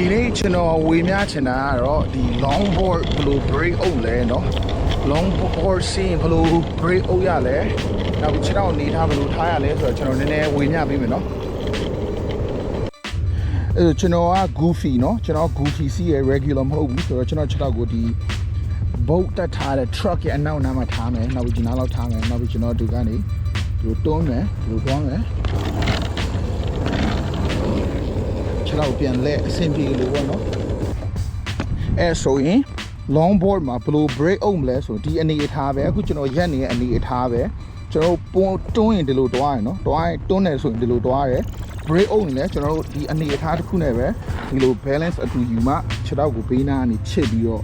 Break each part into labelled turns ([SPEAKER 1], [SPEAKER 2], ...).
[SPEAKER 1] ဒီနေ့ကျွန်တော်ဝေမျှချင်တာကတော့ဒီ longboard ဘယ်လို break အုပ်လဲเนาะ longboard စီးဘယ်လို break အုပ်ရလဲနောက်ပြီးခြေထောက်နေထားဘယ်လိုထားရလဲဆိုတော့ကျွန်တော်နည်းနည်းဝေမျှပေးမယ်เนาะကျွန်တော်က goofy เนาะကျွန်တော် goofy စီးရ regular မဟုတ်ဘူးဆိုတော့ကျွန်တော်ခြေထောက်ကိုဒီ boat တက်ထားတဲ့ truck ရဲ့အနောက်နားမှာထားမယ်နောက်ပြီးဒီနားလောက်ထားမယ်နောက်ပြီးကျွန်တော်ဒီကနေဒီလိုတွန်းမယ်ဒီလိုတွန်းမယ်ခြေထောက်ပြန်လဲအဆင်ပြေလို့ပေါ့နော်အဲဆိုရင် longboard မှာဘယ်လို break အုပ်မလဲဆိုဒီအနေအထားပဲအခုကျွန်တော်ရက်နေတဲ့အနေအထားပဲကျွန်တော်တွန်းရင်ဒီလိုတွားရနော်တွားရင်တွန်းတယ်ဆိုရင်ဒီလိုတွားရတယ် break အုပ်ရင်လည်းကျွန်တော်တို့ဒီအနေအထားတစ်ခုနဲ့ပဲဒီလို balance အတူယူမှခြေထောက်ကိုဘေးနားကနေချစ်ပြီးတော့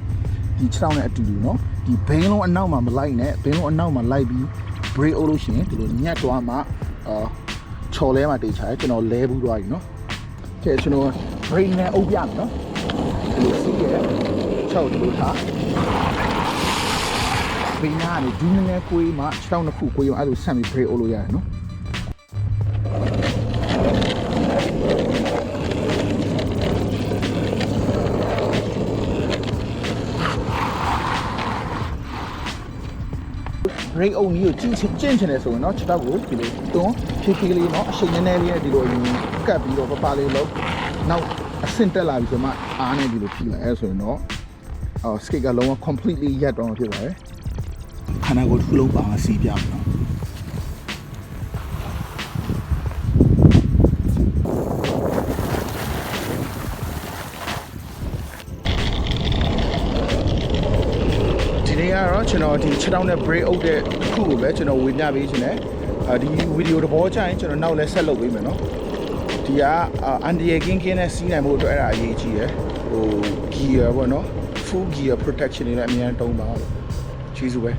[SPEAKER 1] ဒီခြေထောက်နဲ့အတူတူနော်ဒီဘိန်းလုံးအနောက်မှာမလိုက်နဲ့ဘိန်းလုံးအနောက်မှာလိုက်ပြီး break အုပ်လို့ရှိရင်ဒီလိုညက်တွားမှချော်လဲမှာတေးချာကျွန်တော်လဲဘူးတွားပြီနော်ကဲကျွန်တော် break နဲ့အုပ်ပြမယ်နော်ဒီလိုစီးရဲ6ဒီလိုထားဘိန်းနားကနေဒူးငယ်ကိုမှ6နှစ်ခုကိုရုံအဲ့လိုဆက်ပြီး break အုပ်လို့ရတယ်နော်break အုပ်နည်းကိုကျင့်ချင်တယ်ဆိုရင်เนาะခြေထောက်ကိုဒီလိုတွန်းဖြည်းဖြည်းလေးเนาะအရှိန်နည်းနည်းလေးနဲ့ဒီလိုကပ်ပြီးတော့ပပလေးလုံးနောက်အဆင့်တက်လာပြီဆိုမှအားနဲ့ဒီလိုဖြီးလိုက်အဲဆိုရင်တော့skate ကလုံးဝ completely ရပ်တော့ဖြစ်ပါတယ်ခန္ဓာကိုယ်တစ်ခုလုံးပါစီးပြမယ်เนาะကတော့ကျွန်တော်ဒီခြေထောက်နဲ့ break အုပ်တဲ့ခုကိုပဲကျွန်တော်ဝေမျှပေးခြင်းနဲ့ဒီဗီဒီယိုသဘောကျရင်ကျွန်တော်နောက်လည်းဆက်လုပ်ပေးမယ်နော်ဒီကအန်ဒီယာကင်းနဲ့စီးနိုင်ဖို့အတွက်အဲ့ဒါအရေးကြီးရယ်ဟို gear ပေါ့နော် full gear protection တွေလည်းအများကြီးတုံးပါကျေးဇူးပဲ